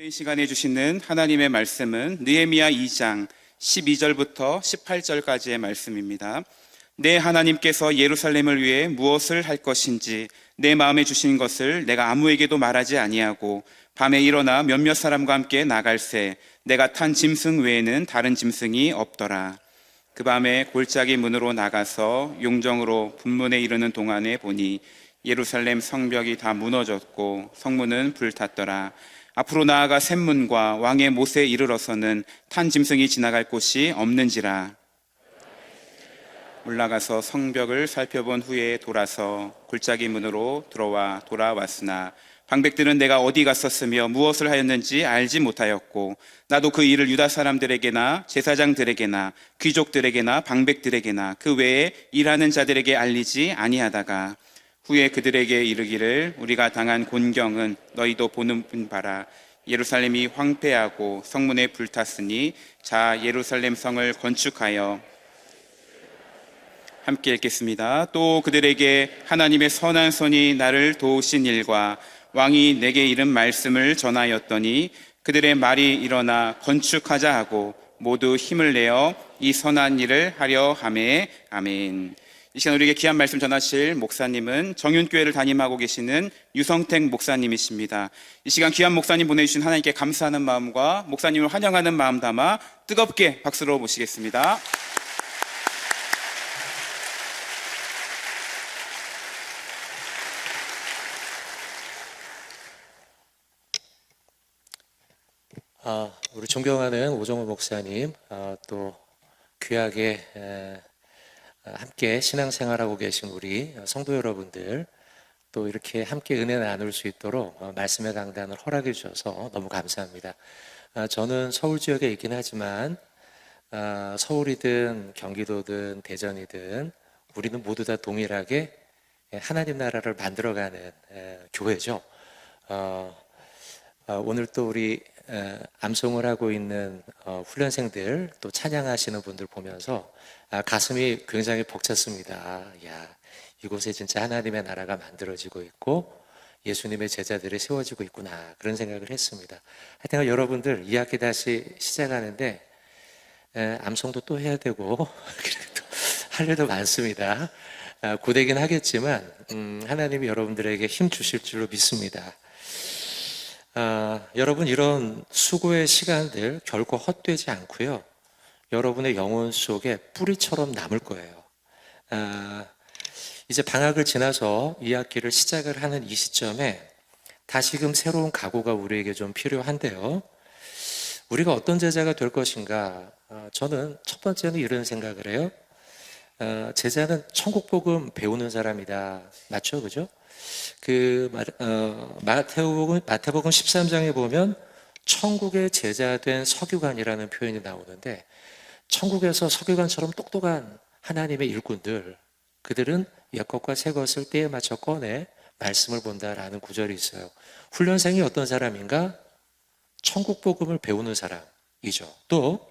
이 시간에 주시는 하나님의 말씀은 느헤미야 2장 12절부터 18절까지의 말씀입니다. 내 하나님께서 예루살렘을 위해 무엇을 할 것인지 내 마음에 주신 것을 내가 아무에게도 말하지 아니하고 밤에 일어나 몇몇 사람과 함께 나갈새 내가 탄 짐승 외에는 다른 짐승이 없더라. 그 밤에 골짜기 문으로 나가서 용정으로 분문에 이르는 동안에 보니 예루살렘 성벽이 다 무너졌고 성문은 불탔더라. 앞으로 나아가 샘문과 왕의 못에 이르러서는 탄 짐승이 지나갈 곳이 없는지라. 올라가서 성벽을 살펴본 후에 돌아서 골짜기 문으로 들어와 돌아왔으나 방백들은 내가 어디 갔었으며 무엇을 하였는지 알지 못하였고 나도 그 일을 유다 사람들에게나 제사장들에게나 귀족들에게나 방백들에게나 그 외에 일하는 자들에게 알리지 아니하다가 후에 그들에게 이르기를 우리가 당한 곤경은 너희도 보는 바라. 예루살렘이 황폐하고 성문에 불탔으니 자 예루살렘 성을 건축하여. 함께 읽겠습니다. 또 그들에게 하나님의 선한 손이 나를 도우신 일과 왕이 내게 이른 말씀을 전하였더니 그들의 말이 일어나 건축하자 하고 모두 힘을 내어 이 선한 일을 하려 하매. 아멘. 이 시간 우리에게 귀한 말씀 전하실 목사님은 정윤교회를 담임하고 계시는 유성택 목사님이십니다. 이 시간 귀한 목사님 보내주신 하나님께 감사하는 마음과 목사님을 환영하는 마음 담아 뜨겁게 박수로 모시겠습니다. 우리 존경하는 오정호 목사님, 또 귀하게 함께 신앙생활하고 계신 우리 성도 여러분들, 또 이렇게 함께 은혜 나눌 수 있도록 말씀의 강단을 허락해 주셔서 너무 감사합니다. 저는 서울 지역에 있긴 하지만 서울이든 경기도든 대전이든 우리는 모두 다 동일하게 하나님 나라를 만들어가는 교회죠. 오늘 또 우리 암송을 하고 있는 훈련생들, 또 찬양하시는 분들 보면서 가슴이 굉장히 벅찼습니다. 야, 이곳에 진짜 하나님의 나라가 만들어지고 있고 예수님의 제자들이 세워지고 있구나, 그런 생각을 했습니다. 하여튼 여러분들 2학기 다시 시작하는데 암송도 또 해야 되고 그래도 할 일도 많습니다. 고되긴 하겠지만 하나님이 여러분들에게 힘 주실 줄로 믿습니다. 여러분, 이런 수고의 시간들 결코 헛되지 않고요, 여러분의 영혼 속에 뿌리처럼 남을 거예요. 이제 방학을 지나서 2학기를 시작을 하는 이 시점에 다시금 새로운 각오가 우리에게 좀 필요한데요, 우리가 어떤 제자가 될 것인가. 저는 첫 번째는 이런 생각을 해요. 제자는 천국복음 배우는 사람이다. 맞죠? 그죠? 마태복음 13장에 보면 천국의 제자된 서기관이라는 표현이 나오는데, 천국에서 서기관처럼 똑똑한 하나님의 일꾼들, 그들은 옛것과 새것을 때에 맞춰 꺼내 말씀을 본다라는 구절이 있어요. 훈련생이 어떤 사람인가? 천국복음을 배우는 사람이죠. 또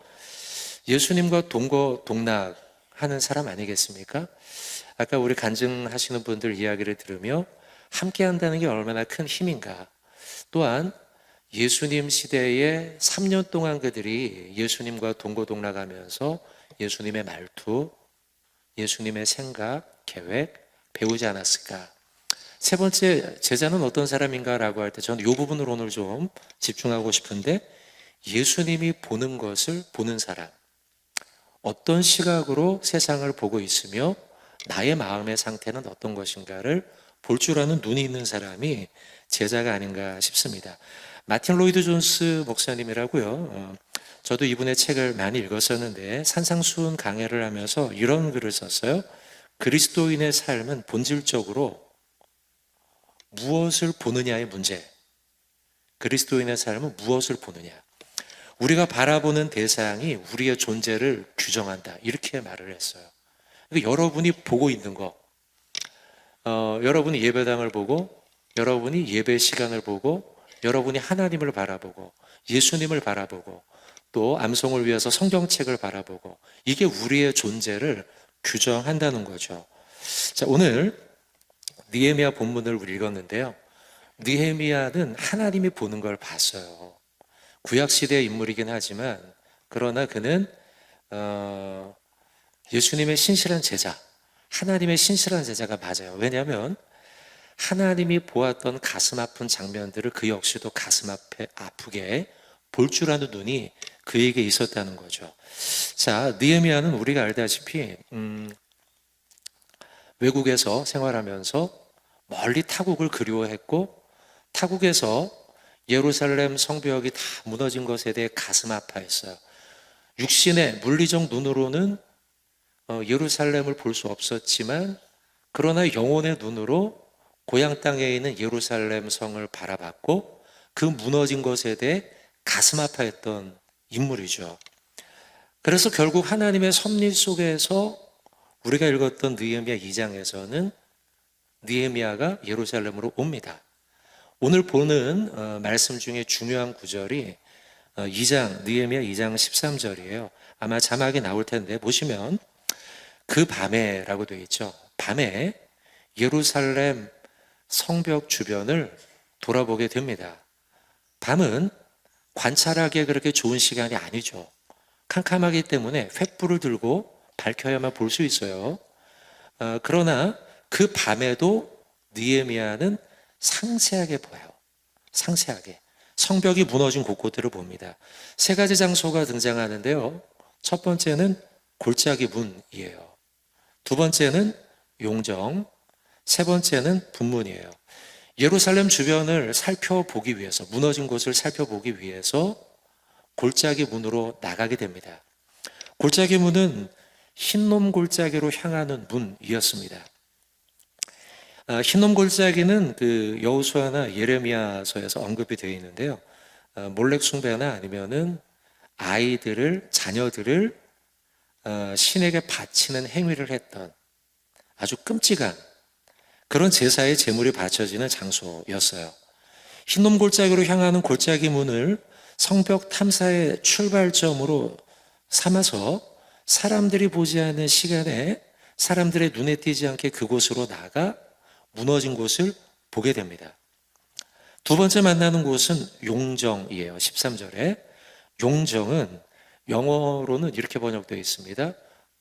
예수님과 동거동락하는 사람 아니겠습니까? 아까 우리 간증하시는 분들 이야기를 들으며 함께 한다는 게 얼마나 큰 힘인가. 또한 예수님 시대에 3년 동안 그들이 예수님과 동거동락하면서 예수님의 말투, 예수님의 생각, 계획 배우지 않았을까. 세 번째, 제자는 어떤 사람인가라고 할 때 저는 이 부분으로 오늘 좀 집중하고 싶은데, 예수님이 보는 것을 보는 사람, 어떤 시각으로 세상을 보고 있으며 나의 마음의 상태는 어떤 것인가를 볼 줄 아는 눈이 있는 사람이 제자가 아닌가 싶습니다. 마틴 로이드 존스 목사님이라고요, 저도 이분의 책을 많이 읽었었는데 산상수훈 강해를 하면서 이런 글을 썼어요. 그리스도인의 삶은 본질적으로 무엇을 보느냐의 문제. 그리스도인의 삶은 무엇을 보느냐. 우리가 바라보는 대상이 우리의 존재를 규정한다, 이렇게 말을 했어요. 그러니까 여러분이 보고 있는 거, 여러분이 예배당을 보고, 여러분이 예배 시간을 보고, 여러분이 하나님을 바라보고, 예수님을 바라보고, 또 암송을 위해서 성경책을 바라보고, 이게 우리의 존재를 규정한다는 거죠. 자, 오늘 느헤미야 본문을 우리 읽었는데요, 느헤미야는 하나님이 보는 걸 봤어요. 구약 시대의 인물이긴 하지만 그러나 그는 예수님의 신실한 제자, 하나님의 신실한 제자가 맞아요. 왜냐하면 하나님이 보았던 가슴 아픈 장면들을 그 역시도 가슴 아프게 볼 줄 아는 눈이 그에게 있었다는 거죠. 자, 느헤미야는 우리가 알다시피 외국에서 생활하면서 멀리 타국을 그리워했고 타국에서 예루살렘 성벽이 다 무너진 것에 대해 가슴 아파했어요. 육신의 물리적 눈으로는 예루살렘을 볼 수 없었지만 그러나 영혼의 눈으로 고향 땅에 있는 예루살렘 성을 바라봤고 그 무너진 것에 대해 가슴 아파했던 인물이죠. 그래서 결국 하나님의 섭리 속에서 우리가 읽었던 느헤미야 2장에서는 느헤미야가 예루살렘으로 옵니다. 오늘 보는 말씀 중에 중요한 구절이 2장, 느헤미야 2장 13절이에요. 아마 자막이 나올 텐데 보시면 그 밤에라고 되어 있죠. 밤에 예루살렘 성벽 주변을 돌아보게 됩니다. 밤은 관찰하기에 그렇게 좋은 시간이 아니죠. 캄캄하기 때문에 횃불을 들고 밝혀야만 볼 수 있어요. 그러나 그 밤에도 느헤미야는 상세하게 봐요. 상세하게. 성벽이 무너진 곳곳들을 봅니다. 세 가지 장소가 등장하는데요. 첫 번째는 골짜기 문이에요. 두 번째는 용정, 세 번째는 분문이에요. 예루살렘 주변을 살펴보기 위해서, 무너진 곳을 살펴보기 위해서 골짜기 문으로 나가게 됩니다. 골짜기 문은 흰놈 골짜기로 향하는 문이었습니다. 흰놈 골짜기는 그 여호수아나 예레미야서에서 언급이 되어 있는데요. 몰렉 숭배나 아니면은 아이들을, 자녀들을 신에게 바치는 행위를 했던 아주 끔찍한 그런 제사의 제물이 바쳐지는 장소였어요. 흰놈 골짜기로 향하는 골짜기 문을 성벽 탐사의 출발점으로 삼아서 사람들이 보지 않는 시간에 사람들의 눈에 띄지 않게 그곳으로 나가 무너진 곳을 보게 됩니다. 두 번째 만나는 곳은 용정이에요. 13절에 용정은 영어로는 이렇게 번역되어 있습니다.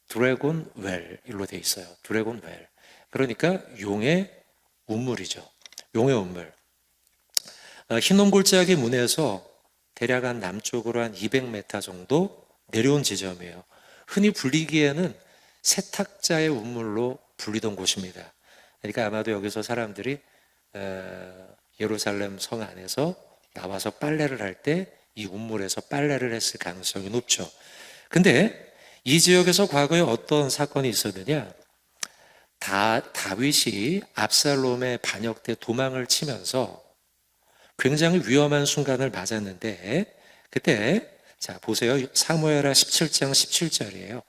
드래곤 웰로 되어 있어요. 드래곤 웰. 그러니까 용의 운물이죠. 용의 운물. 흰놈 골짜기 문에서 대략 한 남쪽으로 한 200m 정도 내려온 지점이에요. 흔히 불리기에는 세탁자의 운물로 불리던 곳입니다. 그러니까 아마도 여기서 사람들이 예루살렘 성 안에서 나와서 빨래를 할 때 이 운물에서 빨래를 했을 가능성이 높죠. 근데 이 지역에서 과거에 어떤 사건이 있었느냐? 다윗이 압살롬의 반역 때 도망을 치면서 굉장히 위험한 순간을 맞았는데 그때 자 보세요. 사무엘하 17장 17절이에요.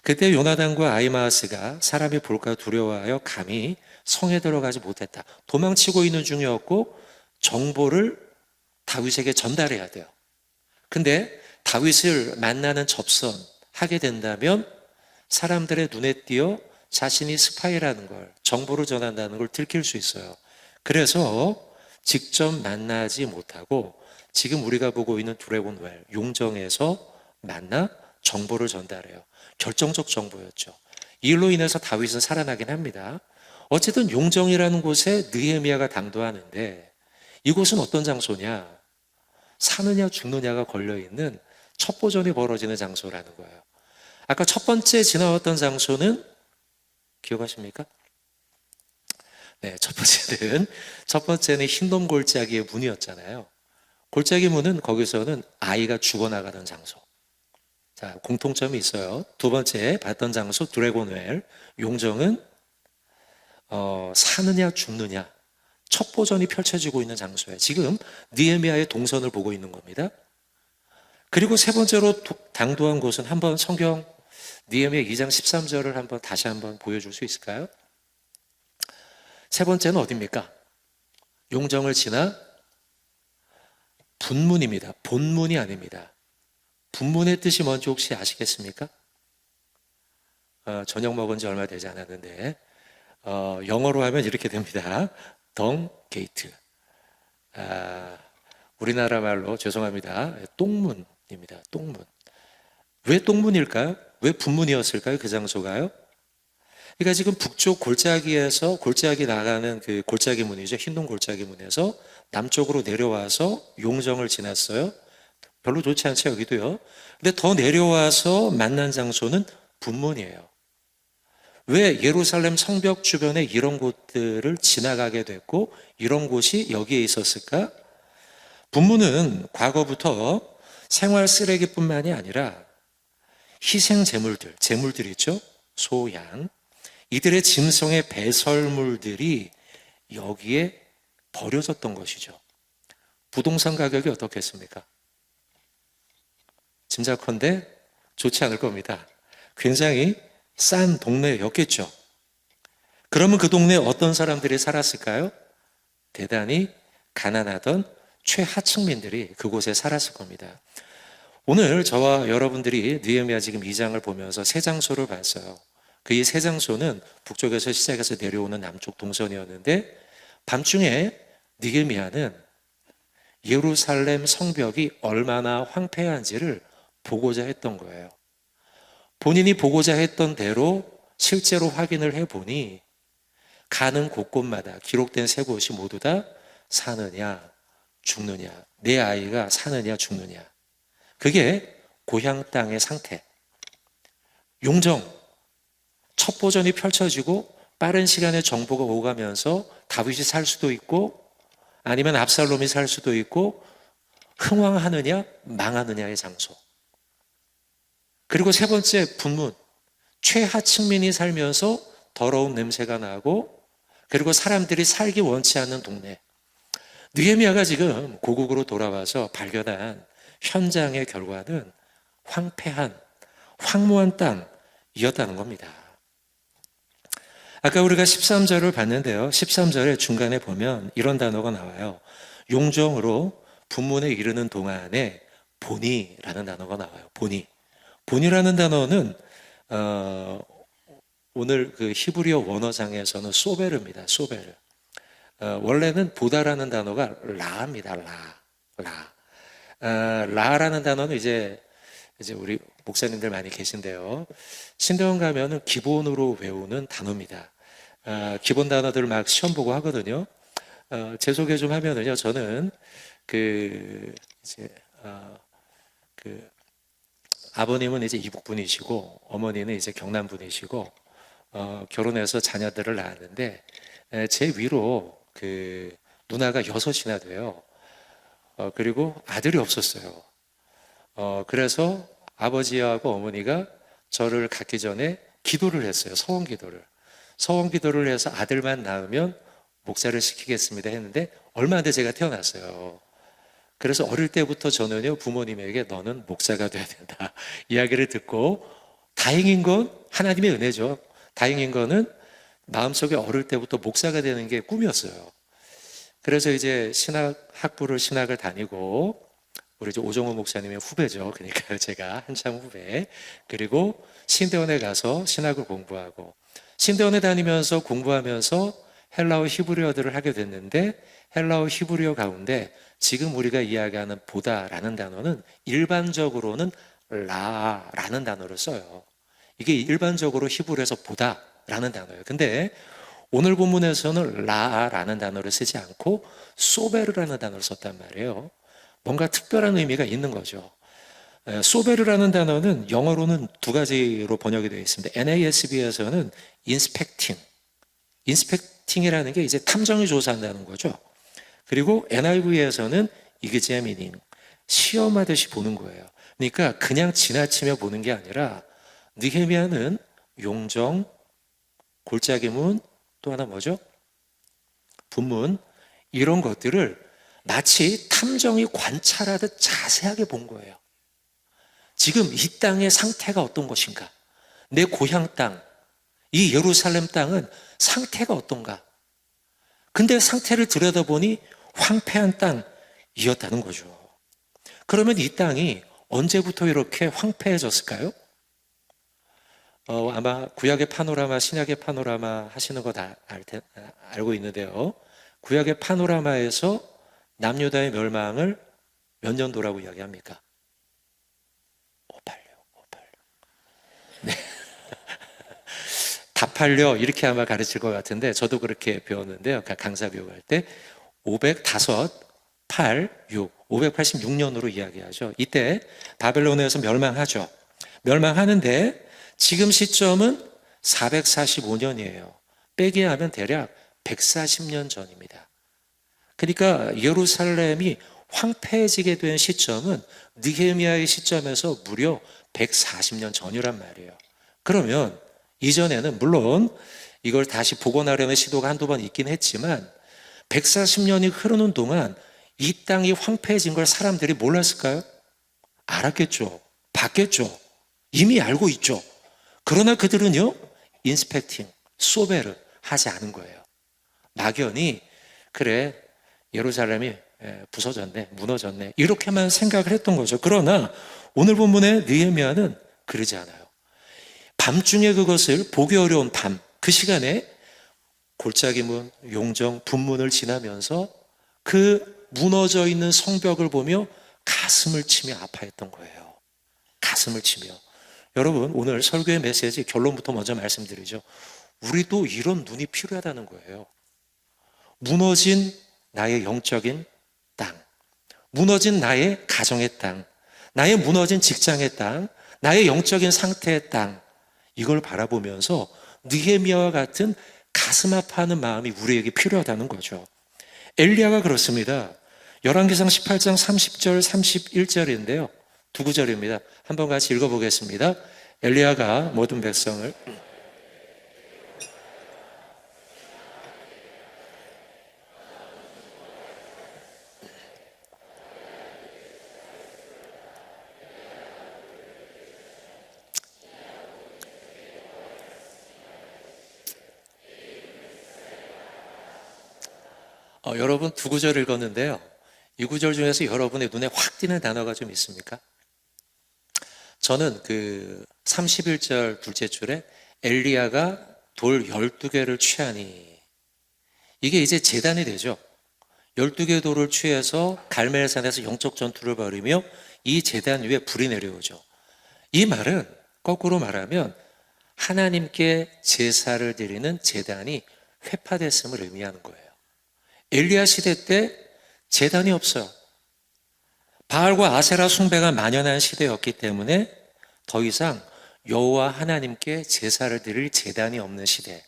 그때 요나단과 아히마아스가 사람이 볼까 두려워하여 감히 성에 들어가지 못했다. 도망치고 있는 중이었고 정보를 다윗에게 전달해야 돼요. 근데 다윗을 만나는 접선하게 된다면 사람들의 눈에 띄어 자신이 스파이라는 걸, 정보를 전한다는 걸 들킬 수 있어요. 그래서 직접 만나지 못하고 지금 우리가 보고 있는 드래곤웰, 용정에서 만나 정보를 전달해요. 결정적 정보였죠. 이 일로 인해서 다윗은 살아나긴 합니다. 어쨌든 용정이라는 곳에 느헤미야가 당도하는데 이곳은 어떤 장소냐? 사느냐 죽느냐가 걸려있는 첩보전이 벌어지는 장소라는 거예요. 아까 첫 번째 지나왔던 장소는 기억하십니까? 네, 첫 번째는 흰돔 골짜기의 문이었잖아요. 골짜기 문은 거기서는 아이가 죽어나가던 장소. 자, 공통점이 있어요. 두 번째 봤던 장소 드래곤웰, 용정은 사느냐 죽느냐 첩보전이 펼쳐지고 있는 장소예요. 지금 느헤미야의 동선을 보고 있는 겁니다. 그리고 세 번째로 당도한 곳은 한번 성경 느헤미야 2장 13절을 다시 한번 보여줄 수 있을까요? 세 번째는 어디입니까? 용정을 지나 분문입니다. 본문이 아닙니다. 분문의 뜻이 뭔지 혹시 아시겠습니까? 저녁 먹은 지 얼마 되지 않았는데 영어로 하면 이렇게 됩니다. 덩 게이트. 우리나라 말로 죄송합니다. 똥문입니다. 똥문. 왜 똥문일까요? 왜 분문이었을까요? 그 장소가요? 그러니까 지금 북쪽 골짜기에서 골짜기 나가는 그 골짜기 문이죠. 흰동 골짜기 문에서 남쪽으로 내려와서 용정을 지났어요. 별로 좋지 않죠, 여기도요. 근데 더 내려와서 만난 장소는 분문이에요. 왜 예루살렘 성벽 주변에 이런 곳들을 지나가게 됐고 이런 곳이 여기에 있었을까? 분문은 과거부터 생활 쓰레기뿐만이 아니라 희생 제물들 있죠? 소, 양. 이들의 짐승의 배설물들이 여기에 버려졌던 것이죠. 부동산 가격이 어떻겠습니까? 짐작컨대 좋지 않을 겁니다. 굉장히 싼 동네였겠죠. 그러면 그 동네에 어떤 사람들이 살았을까요? 대단히 가난하던 최하층민들이 그곳에 살았을 겁니다. 오늘 저와 여러분들이 느헤미야 지금 2장을 보면서 세 장소를 봤어요. 그 이 세 장소는 북쪽에서 시작해서 내려오는 남쪽 동선이었는데 밤중에 느헤미야는 예루살렘 성벽이 얼마나 황폐한지를 보고자 했던 거예요. 본인이 보고자 했던 대로 실제로 확인을 해보니 가는 곳곳마다 기록된 세 곳이 모두 다 사느냐 죽느냐, 내 아이가 사느냐 죽느냐, 그게 고향 땅의 상태. 용정 첩보전이 펼쳐지고 빠른 시간에 정보가 오가면서 다윗이 살 수도 있고 아니면 압살롬이 살 수도 있고 흥왕하느냐 망하느냐의 장소. 그리고 세 번째 분문, 최하층민이 살면서 더러운 냄새가 나고 그리고 사람들이 살기 원치 않는 동네. 느헤미야가 지금 고국으로 돌아와서 발견한 현장의 결과는 황폐한 황무한 땅이었다는 겁니다. 아까 우리가 13절을 봤는데요. 13절의 중간에 보면 이런 단어가 나와요. 용정으로 분문에 이르는 동안에 보니라는 단어가 나와요. 보니라는 단어는 오늘 그 히브리어 원어상에서는 소베르입니다. 소베르. 원래는 보다라는 단어가 라입니다. 라라는 단어는 이제 우리 목사님들 많이 계신데요. 신대원 가면은 기본으로 외우는 단어입니다. 기본 단어들 막 시험 보고 하거든요. 제 소개 좀 하면은요. 저는 아버님은 이제 이북분이시고 어머니는 이제 경남분이시고 결혼해서 자녀들을 낳았는데 제 위로 그 누나가 6이나 돼요. 그리고 아들이 없었어요. 그래서 아버지하고 어머니가 저를 갖기 전에 기도를 했어요. 서원 기도를 해서 아들만 낳으면 목사를 시키겠습니다 했는데 얼마 안 돼 제가 태어났어요. 그래서 어릴 때부터 저는요 부모님에게 너는 목사가 돼야 된다 이야기를 듣고, 다행인 건 하나님의 은혜죠. 다행인 거는 마음속에 어릴 때부터 목사가 되는 게 꿈이었어요. 그래서 이제 신학을 다니고 우리 이제 오정호 목사님의 후배죠. 그러니까 제가 한참 후배. 그리고 신대원에 가서 신학을 공부하고 신대원에 다니면서 공부하면서 헬라어 히브리어들을 하게 됐는데 헬라어 히브리어 가운데 지금 우리가 이야기하는 보다라는 단어는 일반적으로는 라라는 단어를 써요. 이게 일반적으로 히브리어에서 보다라는 단어예요. 근데 오늘 본문에서는 라라는 단어를 쓰지 않고 소베르라는 단어를 썼단 말이에요. 뭔가 특별한 의미가 있는 거죠. 소베르라는 단어는 영어로는 두 가지로 번역이 되어 있습니다. NASB에서는 인스펙팅이라는 게 이제 탐정이 조사한다는 거죠. 그리고 NIV에서는 이그제미닝, 시험하듯이 보는 거예요. 그러니까 그냥 지나치며 보는 게 아니라 느헤미야는 용정, 골짜기문, 또 하나 뭐죠? 분문, 이런 것들을 마치 탐정이 관찰하듯 자세하게 본 거예요. 지금 이 땅의 상태가 어떤 것인가? 내 고향 땅, 이 예루살렘 땅은 상태가 어떤가? 근데 상태를 들여다보니 황폐한 땅이었다는 거죠. 그러면 이 땅이 언제부터 이렇게 황폐해졌을까요? 아마 구약의 파노라마, 신약의 파노라마 하시는 거 다 알고 있는데요. 구약의 파노라마에서 남유다의 멸망을 몇 년도라고 이야기합니까? 586, 586. 네. 다 팔려 이렇게 아마 가르칠 것 같은데 저도 그렇게 배웠는데요. 강사 교육할 때 505, 8, 6, 586년으로 이야기하죠. 이때 바벨론에서 멸망하죠. 멸망하는데 지금 시점은 445년이에요. 빼기 하면 대략 140년 전입니다. 그러니까 예루살렘이 황폐해지게 된 시점은 느헤미야의 시점에서 무려 140년 전이란 말이에요. 그러면 이전에는 물론 이걸 다시 복원하려는 시도가 한두 번 있긴 했지만 140년이 흐르는 동안 이 땅이 황폐해진 걸 사람들이 몰랐을까요? 알았겠죠. 봤겠죠. 이미 알고 있죠. 그러나 그들은요, 인스펙팅, 소베르 하지 않은 거예요. 막연히 그래 예루살렘이 부서졌네, 무너졌네 이렇게만 생각을 했던 거죠. 그러나 오늘 본문의 느헤미야는 그러지 않아요. 밤중에 그것을 보기 어려운 밤, 그 시간에 골짜기 문, 용정, 분문을 지나면서 그 무너져 있는 성벽을 보며 가슴을 치며 아파했던 거예요. 가슴을 치며. 여러분, 오늘 설교의 메시지 결론부터 먼저 말씀드리죠. 우리도 이런 눈이 필요하다는 거예요. 무너진 나의 영적인 땅, 무너진 나의 가정의 땅, 나의 무너진 직장의 땅, 나의 영적인 상태의 땅, 이걸 바라보면서 느헤미야와 같은 가슴 아파하는 마음이 우리에게 필요하다는 거죠. 엘리야가 그렇습니다. 열왕기상 18장 30절 31절인데요. 두 구절입니다. 한번 같이 읽어보겠습니다. 엘리야가 모든 백성을 여러분 두 구절 읽었는데요. 이 구절 중에서 여러분의 눈에 확 띄는 단어가 좀 있습니까? 저는 그 31절 둘째 줄에 엘리야가 돌 12개를 취하니, 이게 이제 제단이 되죠. 12개 돌을 취해서 갈멜산에서 영적 전투를 벌이며 이 제단 위에 불이 내려오죠. 이 말은 거꾸로 말하면 하나님께 제사를 드리는 제단이 회파됐음을 의미하는 거예요. 엘리야 시대 때 제단이 없어요. 바알과 아세라 숭배가 만연한 시대였기 때문에 더 이상 여호와 하나님께 제사를 드릴 제단이 없는 시대.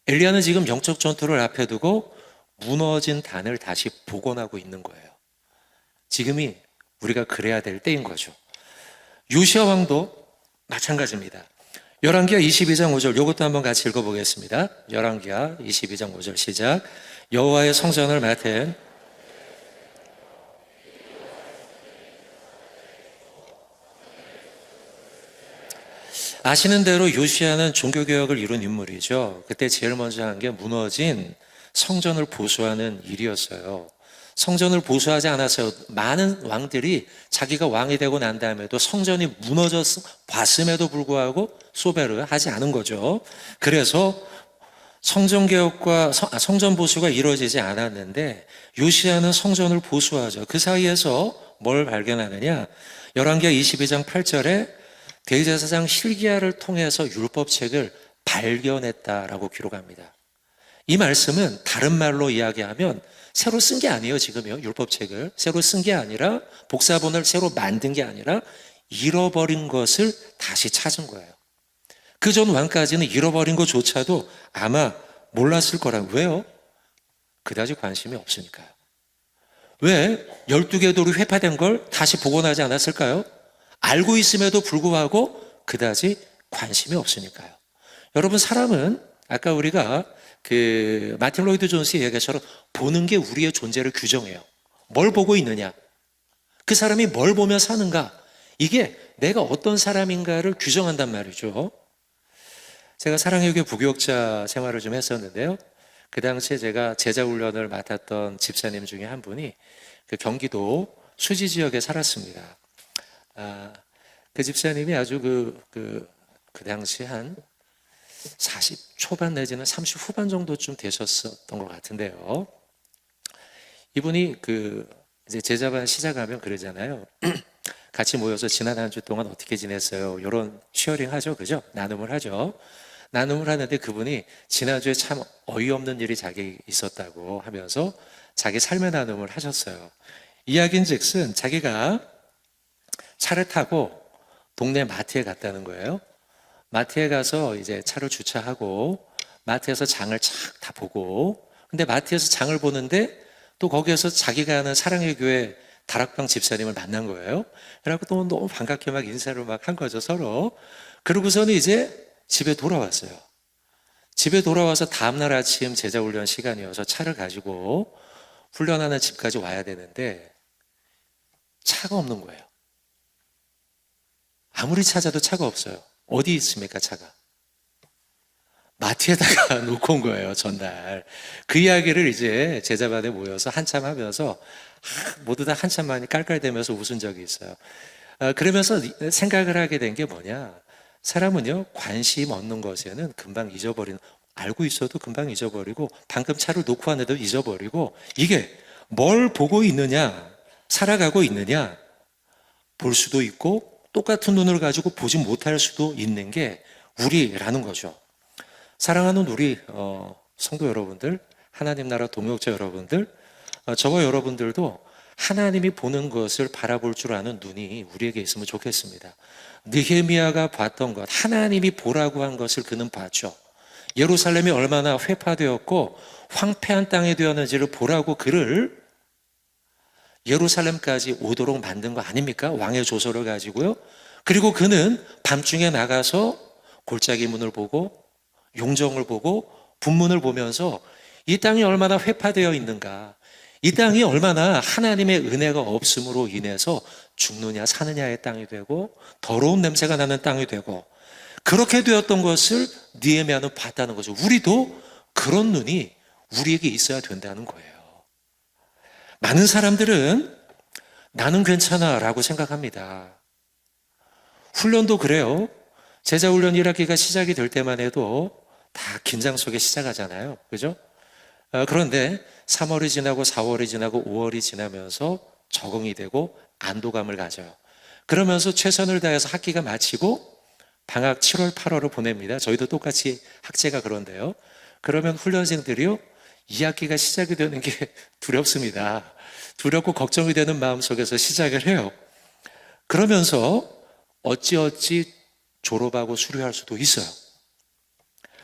엘리야는 지금 영적 전투를 앞에 두고 무너진 단을 다시 복원하고 있는 거예요. 지금이 우리가 그래야 될 때인 거죠. 요시야 왕도 마찬가지입니다. 열왕기하 22장 5절, 이것도 한번 같이 읽어보겠습니다. 열왕기하 22장 5절 시작. 여호와의 성전을 맡은 아시는 대로 요시야는 종교개혁을 이룬 인물이죠. 그때 제일 먼저 한 게 무너진 성전을 보수하는 일이었어요. 성전을 보수하지 않았어요. 많은 왕들이 자기가 왕이 되고 난 다음에도 성전이 무너졌 봤음에도 불구하고 소배를 하지 않은 거죠. 그래서 성전개혁과 성전 보수가 이루어지지 않았는데 요시야는 성전을 보수하죠. 그 사이에서 뭘 발견하느냐? 열왕기하 22장 8절에 대제사장 hil기야를 통해서 율법책을 발견했다라고 기록합니다. 이 말씀은 다른 말로 이야기하면 새로 쓴 게 아니에요. 지금요, 율법책을 새로 쓴 게 아니라, 복사본을 새로 만든 게 아니라 잃어버린 것을 다시 찾은 거예요. 그 전 왕까지는 잃어버린 것조차도 아마 몰랐을 거라고. 왜요? 그다지 관심이 없으니까요. 왜 12개 돌이 회파된 걸 다시 복원하지 않았을까요? 알고 있음에도 불구하고 그다지 관심이 없으니까요. 여러분, 사람은 아까 우리가 그 마틴 로이드 존스의 얘기처럼 보는 게 우리의 존재를 규정해요. 뭘 보고 있느냐, 그 사람이 뭘 보며 사는가, 이게 내가 어떤 사람인가를 규정한단 말이죠. 제가 사랑의 교회 부교육자 생활을 좀 했었는데요. 그 당시에 제가 제자훈련을 맡았던 집사님 중에 한 분이 그 경기도 수지 지역에 살았습니다. 그 집사님이 아주 그 당시 한 40 초반 내지는 30 후반 정도쯤 되셨었던 것 같은데요. 이분이 그 이제 제자반 시작하면 그러잖아요. 같이 모여서 지난 한 주 동안 어떻게 지냈어요? 이런 쉐어링 하죠. 그죠? 나눔을 하죠. 나눔을 하는데 그분이 지난주에 참 어이없는 일이 자기 있었다고 하면서 자기 삶의 나눔을 하셨어요. 이야기인즉슨 자기가 차를 타고 동네 마트에 갔다는 거예요. 마트에 가서 이제 차를 주차하고 마트에서 장을 착 다 보고, 근데 마트에서 장을 보는데 또 거기에서 자기가 아는 사랑의 교회 다락방 집사님을 만난 거예요. 그래갖고 또 너무 반갑게 막 인사를 막 한 거죠, 서로. 그러고서는 이제 집에 돌아왔어요. 집에 돌아와서 다음날 아침 제자훈련 시간이어서 차를 가지고 훈련하는 집까지 와야 되는데 차가 없는 거예요. 아무리 찾아도 차가 없어요. 어디 있습니까, 차가? 마트에다가 놓고 온 거예요, 전날. 그 이야기를 이제 제자반에 모여서 한참 하면서 모두 다 한참 많이 깔깔대면서 웃은 적이 있어요. 그러면서 생각을 하게 된 게 뭐냐. 사람은요, 관심 없는 것에는 금방 잊어버리는, 알고 있어도 금방 잊어버리고, 방금 차를 놓고 왔는데도 잊어버리고, 이게 뭘 보고 있느냐, 살아가고 있느냐, 볼 수도 있고, 똑같은 눈을 가지고 보지 못할 수도 있는 게 우리라는 거죠. 사랑하는 우리 성도 여러분들, 하나님 나라 동역자 여러분들, 저와 여러분들도 하나님이 보는 것을 바라볼 줄 아는 눈이 우리에게 있으면 좋겠습니다. 느헤미야가 봤던 것, 하나님이 보라고 한 것을 그는 봤죠. 예루살렘이 얼마나 회파되었고 황폐한 땅이 되었는지를 보라고 그를 예루살렘까지 오도록 만든 거 아닙니까? 왕의 조서를 가지고요. 그리고 그는 밤중에 나가서 골짜기 문을 보고 용정을 보고 분문을 보면서 이 땅이 얼마나 회파되어 있는가, 이 땅이 얼마나 하나님의 은혜가 없음으로 인해서 죽느냐 사느냐의 땅이 되고 더러운 냄새가 나는 땅이 되고, 그렇게 되었던 것을 느헤미야는 봤다는 거죠. 우리도 그런 눈이 우리에게 있어야 된다는 거예요. 많은 사람들은 나는 괜찮아 라고 생각합니다. 훈련도 그래요. 제자훈련 1학기가 시작이 될 때만 해도 다 긴장 속에 시작하잖아요. 그죠? 그런데 3월이 지나고 4월이 지나고 5월이 지나면서 적응이 되고 안도감을 가져요. 그러면서 최선을 다해서 학기가 마치고 방학 7월, 8월을 보냅니다. 저희도 똑같이 학제가 그런데요. 그러면 훈련생들이요, 2학기가 시작이 되는 게 두렵습니다. 두렵고 걱정이 되는 마음속에서 시작을 해요. 그러면서 어찌어찌 졸업하고 수료할 수도 있어요.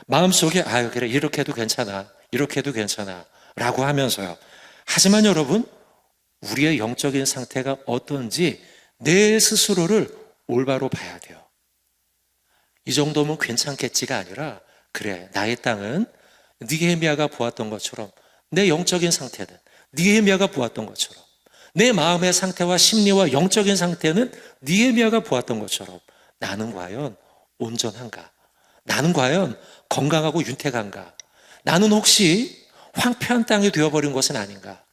마음속에 아유 그래 이렇게 해도 괜찮아, 이렇게 해도 괜찮아 라고 하면서요. 하지만 여러분, 우리의 영적인 상태가 어떤지 내 스스로를 올바로 봐야 돼요. 이 정도면 괜찮겠지가 아니라, 그래 나의 땅은 느헤미야가 보았던 것처럼, 내 영적인 상태는 느헤미야가 보았던 것처럼, 내 마음의 상태와 심리와 영적인 상태는 느헤미야가 보았던 것처럼 나는 과연 온전한가? 나는 과연 건강하고 윤택한가? 나는 혹시 황폐한 땅이 되어버린 것은 아닌가?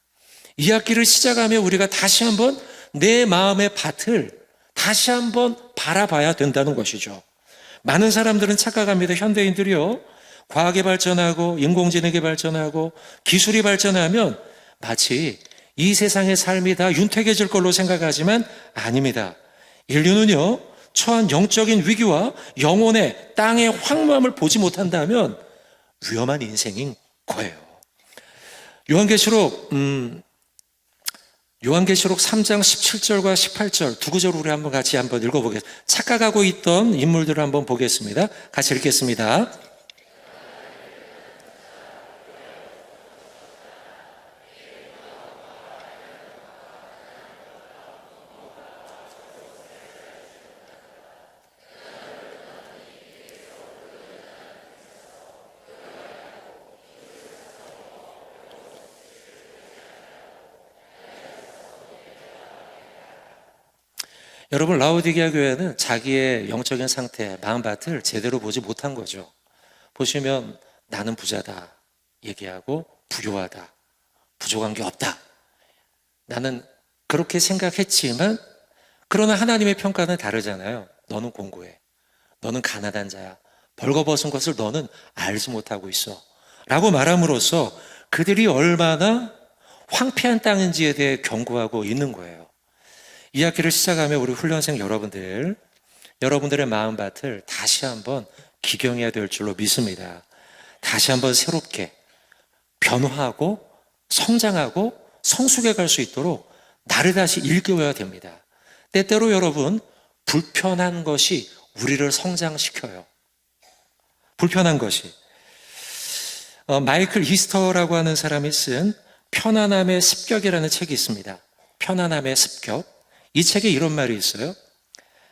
이 학기를 시작하며 우리가 다시 한번 내 마음의 밭을 다시 한번 바라봐야 된다는 것이죠. 많은 사람들은 착각합니다. 현대인들이요, 과학이 발전하고 인공지능이 발전하고 기술이 발전하면 마치 이 세상의 삶이 다 윤택해질 걸로 생각하지만 아닙니다. 인류는요, 처한 영적인 위기와 영혼의 땅의 황무함을 보지 못한다면 위험한 인생인 거예요. 요한계시록 3장 17절과 18절 두 구절 우리 한번 같이 한번 읽어보겠습니다. 착각하고 있던 인물들을 한번 보겠습니다. 같이 읽겠습니다. 여러분, 라오디게아 교회는 자기의 영적인 상태, 마음밭을 제대로 보지 못한 거죠. 보시면 나는 부자다 얘기하고 부요하다, 부족한 게 없다. 나는 그렇게 생각했지만 그러나 하나님의 평가는 다르잖아요. 너는 공고해, 너는 가난한 자야, 벌거벗은 것을 너는 알지 못하고 있어 라고 말함으로써 그들이 얼마나 황폐한 땅인지에 대해 경고하고 있는 거예요. 이 학기를 시작하며 우리 훈련생 여러분들의 마음밭을 다시 한번 기경해야 될 줄로 믿습니다. 다시 한번 새롭게 변화하고 성장하고 성숙해 갈 수 있도록 나를 다시 일깨워야 됩니다. 때때로 여러분, 불편한 것이 우리를 성장시켜요. 불편한 것이. 마이클 이스터라고 하는 사람이 쓴 편안함의 습격이라는 책이 있습니다. 편안함의 습격. 이 책에 이런 말이 있어요.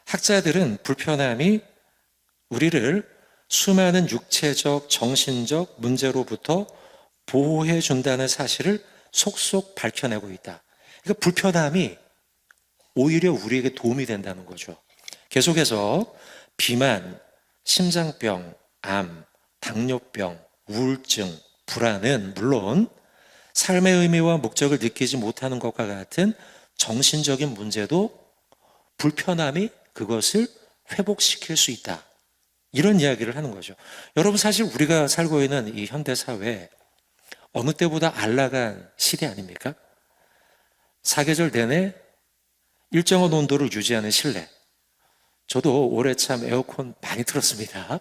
학자들은 불편함이 우리를 수많은 육체적, 정신적 문제로부터 보호해 준다는 사실을 속속 밝혀내고 있다. 그러니까 불편함이 오히려 우리에게 도움이 된다는 거죠. 계속해서 비만, 심장병, 암, 당뇨병, 우울증, 불안은 물론 삶의 의미와 목적을 느끼지 못하는 것과 같은 정신적인 문제도 불편함이 그것을 회복시킬 수 있다. 이런 이야기를 하는 거죠. 여러분, 사실 우리가 살고 있는 이 현대 사회 어느 때보다 안락한 시대 아닙니까? 사계절 내내 일정한 온도를 유지하는 실내. 저도 올해 참 에어컨 많이 틀었습니다.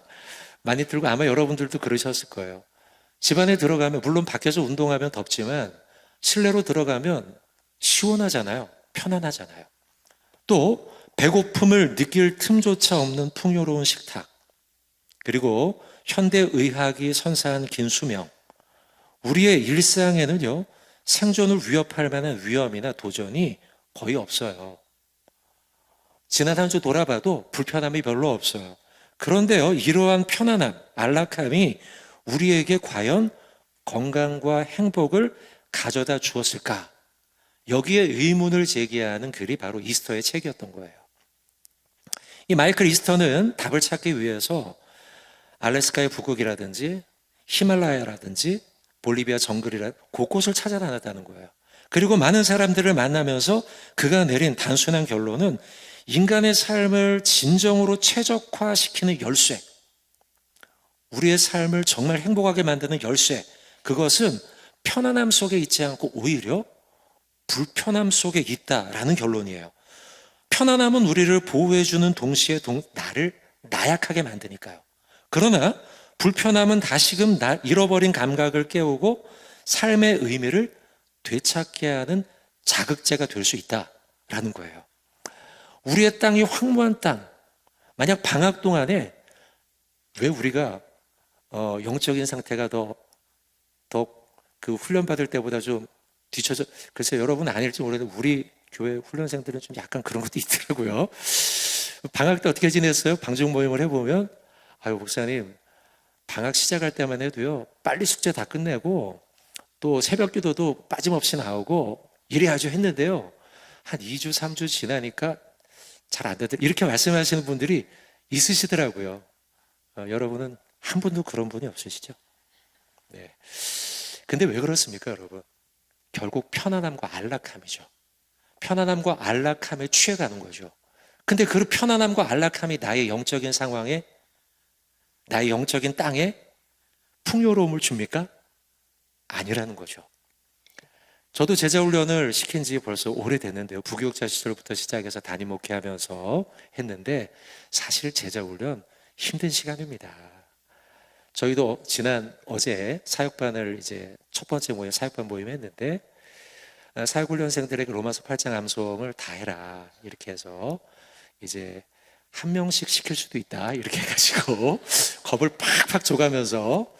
많이 틀고 아마 여러분들도 그러셨을 거예요. 집 안에 들어가면, 물론 밖에서 운동하면 덥지만 실내로 들어가면 시원하잖아요. 편안하잖아요. 또 배고픔을 느낄 틈조차 없는 풍요로운 식탁, 그리고 현대의학이 선사한 긴 수명. 우리의 일상에는요, 생존을 위협할 만한 위험이나 도전이 거의 없어요. 지난 한 주 돌아봐도 불편함이 별로 없어요. 그런데요, 이러한 편안함, 안락함이 우리에게 과연 건강과 행복을 가져다 주었을까? 여기에 의문을 제기하는 글이 바로 이스터의 책이었던 거예요. 이 마이클 이스터는 답을 찾기 위해서 알래스카의 북극이라든지 히말라야라든지 볼리비아 정글이라 곳곳을 찾아다녔다는 거예요. 그리고 많은 사람들을 만나면서 그가 내린 단순한 결론은 인간의 삶을 진정으로 최적화시키는 열쇠, 우리의 삶을 정말 행복하게 만드는 열쇠, 그것은 편안함 속에 있지 않고 오히려 불편함 속에 있다라는 결론이에요. 편안함은 우리를 보호해주는 동시에 나를 나약하게 만드니까요. 그러나 불편함은 다시금 잃어버린 감각을 깨우고 삶의 의미를 되찾게 하는 자극제가 될 수 있다라는 거예요. 우리의 땅이 황무한 땅, 만약 방학 동안에 왜 우리가 영적인 상태가 더 그 훈련 받을 때보다 좀 뒤쳐져, 글쎄 여러분 아닐지 모르겠는데 우리 교회 훈련생들은 좀 약간 그런 것도 있더라고요. 방학 때 어떻게 지냈어요? 방중 모임을 해보면, 아유 목사님, 방학 시작할 때만 해도요, 빨리 숙제 다 끝내고 또 새벽 기도도 빠짐없이 나오고 이래야죠 했는데요, 한 2주 3주 지나니까 잘 안 되더라, 이렇게 말씀하시는 분들이 있으시더라고요. 여러분은 한 분도 그런 분이 없으시죠? 네. 근데 왜 그렇습니까, 여러분? 결국 편안함과 안락함이죠. 편안함과 안락함에 취해가는 거죠. 근데 그 편안함과 안락함이 나의 영적인 상황에, 나의 영적인 땅에 풍요로움을 줍니까? 아니라는 거죠. 저도 제자훈련을 시킨 지 벌써 오래됐는데요. 부교육자 시절부터 시작해서 담임 목회하면서 했는데 사실 제자훈련 힘든 시간입니다. 저희도 어제 사역반을 이제 첫 번째 모임, 사역반 모임 했는데, 사역훈련생들에게 로마서 8장 암송을 다 해라 이렇게 해서 이제 한 명씩 시킬 수도 있다 이렇게 해가지고 겁을 팍팍 줘가면서,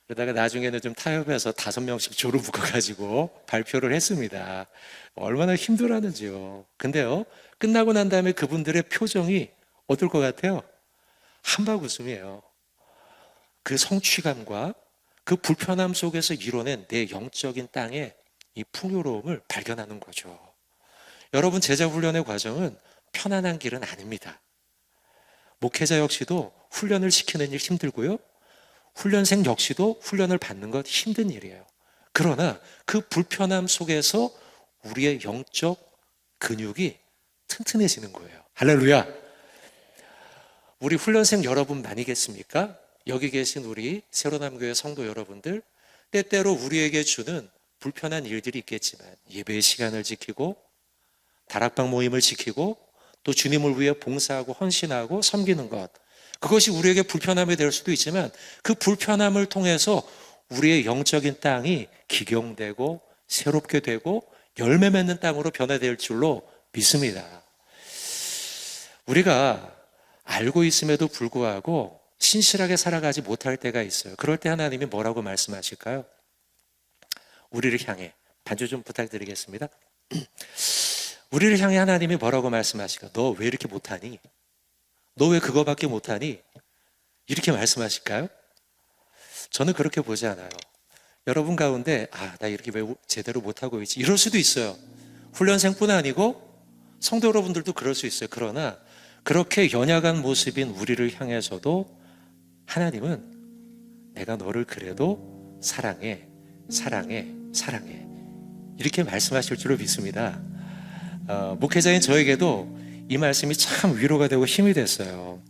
그러다가 나중에는 좀 타협해서 5명씩 조로 묶어가지고 발표를 했습니다. 얼마나 힘들었는지요. 근데요, 끝나고 난 다음에 그분들의 표정이 어떨 것 같아요? 한박 웃음이에요. 그 성취감과 그 불편함 속에서 이뤄낸 내 영적인 땅의 이 풍요로움을 발견하는 거죠. 여러분, 제자훈련의 과정은 편안한 길은 아닙니다. 목회자 역시도 훈련을 시키는 일 힘들고요, 훈련생 역시도 훈련을 받는 것 힘든 일이에요. 그러나 그 불편함 속에서 우리의 영적 근육이 튼튼해지는 거예요. 할렐루야. 우리 훈련생 여러분 아니겠습니까? 여기 계신 우리 새로남교회 성도 여러분들, 때때로 우리에게 주는 불편한 일들이 있겠지만 예배의 시간을 지키고 다락방 모임을 지키고 또 주님을 위해 봉사하고 헌신하고 섬기는 것, 그것이 우리에게 불편함이 될 수도 있지만 그 불편함을 통해서 우리의 영적인 땅이 기경되고 새롭게 되고 열매 맺는 땅으로 변화될 줄로 믿습니다. 우리가 알고 있음에도 불구하고 신실하게 살아가지 못할 때가 있어요. 그럴 때 하나님이 뭐라고 말씀하실까요? 우리를 향해, 반주 좀 부탁드리겠습니다. 우리를 향해 하나님이 뭐라고 말씀하실까? 너 왜 이렇게 못하니? 너 왜 그거밖에 못하니? 이렇게 말씀하실까요? 저는 그렇게 보지 않아요. 여러분 가운데 나 이렇게 왜 제대로 못하고 있지? 이럴 수도 있어요. 훈련생뿐 아니고 성도 여러분들도 그럴 수 있어요. 그러나 그렇게 연약한 모습인 우리를 향해서도 하나님은 내가 너를 그래도 사랑해, 사랑해, 사랑해, 이렇게 말씀하실 줄로 믿습니다. 목회자인 저에게도 이 말씀이 참 위로가 되고 힘이 됐어요.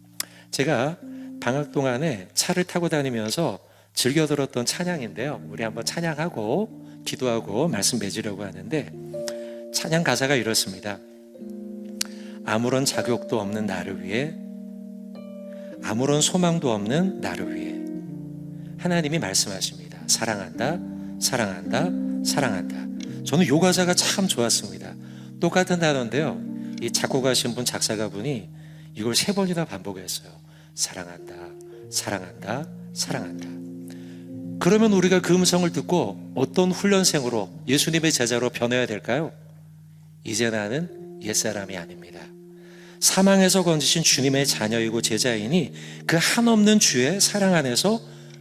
제가 방학 동안에 차를 타고 다니면서 즐겨 들었던 찬양인데요. 우리 한번 찬양하고 기도하고 말씀 맺으려고 하는데, 찬양 가사가 이렇습니다. 아무런 자격도 없는 나를 위해, 아무런 소망도 없는 나를 위해 하나님이 말씀하십니다. 사랑한다, 사랑한다, 사랑한다. 저는 이 가사가 참 좋았습니다. 똑같은 단어인데요, 이 작곡하신 분, 작사가분이 이걸 3번이나 반복했어요. 사랑한다, 사랑한다, 사랑한다. 그러면 우리가 그 음성을 듣고 어떤 훈련생으로, 예수님의 제자로 변해야 될까요? 이제 나는 옛사람이 아닙니다. 사망에서 건지신 주님의 자녀이고 제자이니 그 한없는 주의 사랑 안에서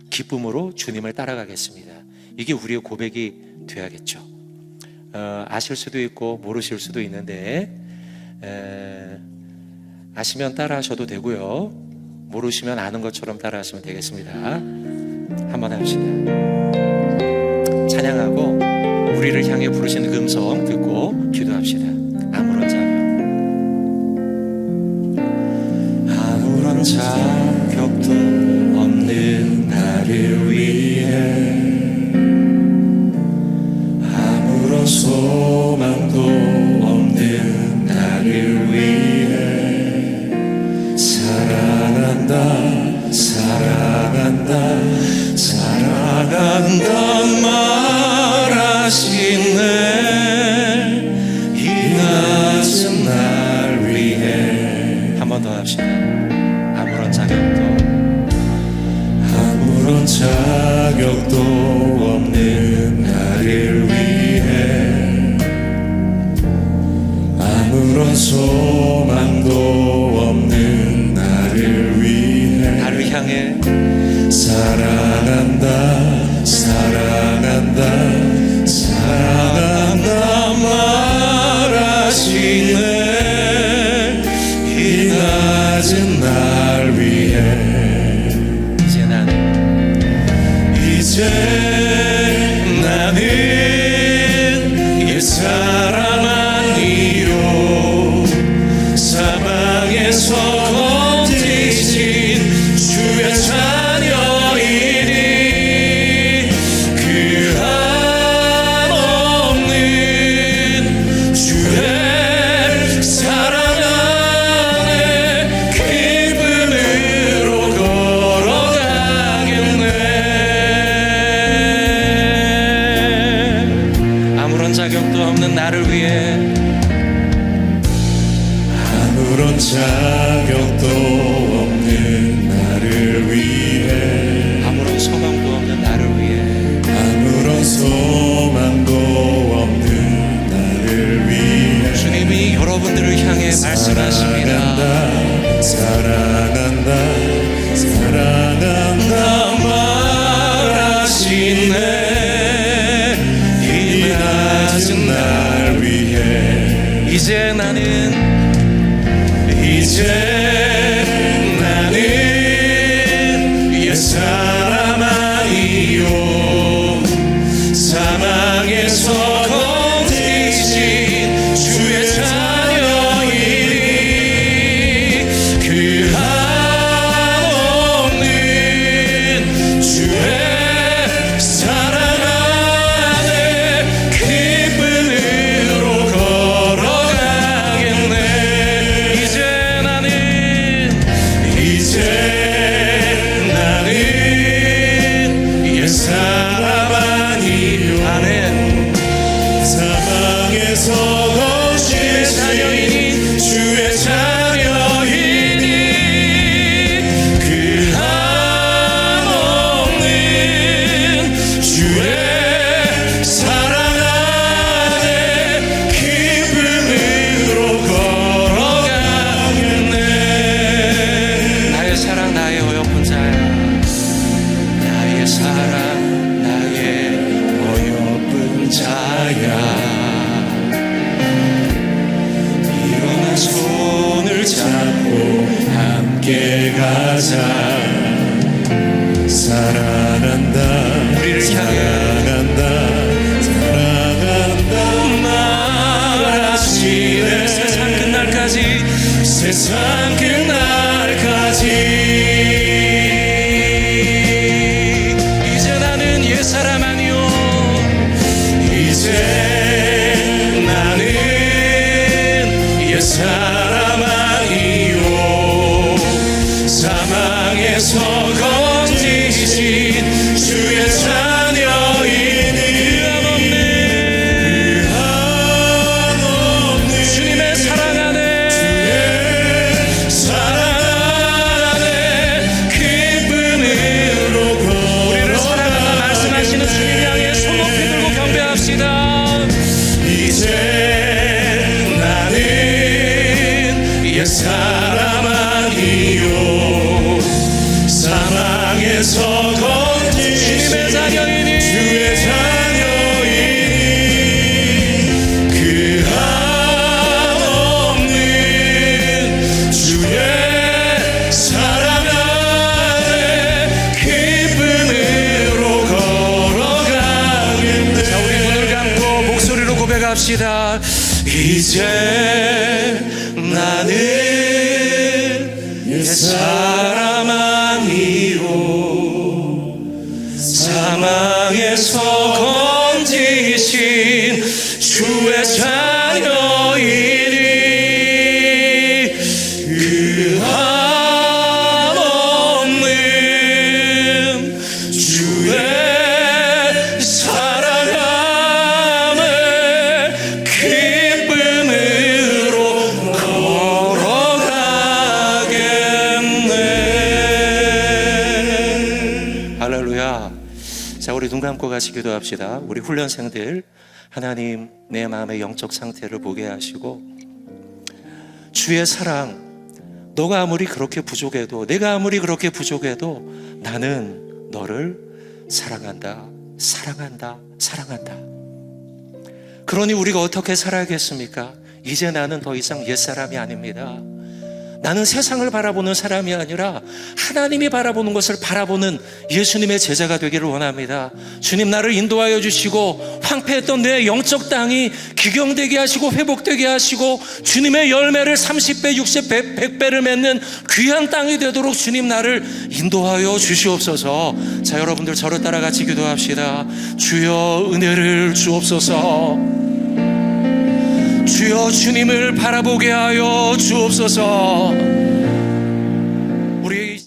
기쁨으로 주님을 따라가겠습니다. 이게 우리의 고백이 돼야겠죠. 아실 수도 있고 모르실 수도 있는데 아시면 따라 하셔도 되고요, 모르시면 아는 것처럼 따라 하시면 되겠습니다. 한번 합시다. 찬양하고 우리를 향해 부르시는 그 음성 듣고 기도합시다. 아무런 자격도 없는 나를 위해, 아무런 소망도 없는 나를 위해 사랑한다, 사랑한다, 사랑한다 말하시네. 이 낮은 날 위해. 한 번 더 합시다. 아무런 자격도 없는 나를 위해, 아무런 소망도 없는 나를 위해 나를 향해 사랑한다, 사랑한다, 사랑한다 말하시네. 이 낮은 날 위해 이제 나는 옛사람 아니요, 사방에서 건지신 주의 자녀이니 그 한없는 주의 사랑 안에 기쁨으로 걸어가겠네. 자격도 없는 나를 위해, 아무런 자격도 없는 나를 위해, 아무런 소망도 없는 나를 위해, 아무런 소망도 없는 나를 위해 주님이 여러분들을 향해 말씀하십니다. 사랑한다, 사랑한다 말하시네. 날 위해 이제 나는 옛사람 아니요, 사망에서 건지신 주의 자녀이니 그 한없는 주의 사랑 안에 함께 가자. 사랑한다 우리를 향해 사랑한다 말하시네. 세상 끝날까지 세상 끝날까지. 이제 나는 옛사람 아니요 이제 나는 옛사람 아니요 사망에서 건지신 주의 자녀이니 한없는 주님의 사랑 안에 사랑 안에 기쁨으로 우리를 사랑한다 말씀하시는 주님 향해 손 높이 들고 경배합시다. 이제 나는 옛사람 아니요 사망에서 건지신 주님의 자녀이니 주의 자녀이니 그 한없는 주의 사랑 안에 기쁨으로 걸어가겠네. 자, 우리 눈을 감고 목소리로 고백합시다. 이제 나는 옛사람 아니요 사망에서 건지신 주의 자녀이니 그 한없는 주의 사랑 안에 기쁨으로 걸어가겠네. 할렐루야. 자, 우리 눈 감고 같이 기도합시다. 우리 훈련생들, 하나님 내 마음의 영적 상태를 보게 하시고 주의 사랑, 너가 아무리 그렇게 부족해도, 내가 아무리 그렇게 부족해도 나는 너를 사랑한다, 사랑한다, 사랑한다. 그러니 우리가 어떻게 살아야겠습니까? 이제 나는 더 이상 옛사람이 아닙니다. 나는 세상을 바라보는 사람이 아니라 하나님이 바라보는 것을 바라보는 예수님의 제자가 되기를 원합니다. 주님, 나를 인도하여 주시고 황폐했던 내 영적 땅이 기경되게 하시고 회복되게 하시고 주님의 열매를 30배, 60배, 100배를 맺는 귀한 땅이 되도록 주님 나를 인도하여 주시옵소서. 자, 여러분들 저를 따라 같이 기도합시다. 주여 은혜를 주옵소서. 주여 주님을 바라보게 하여 주옵소서.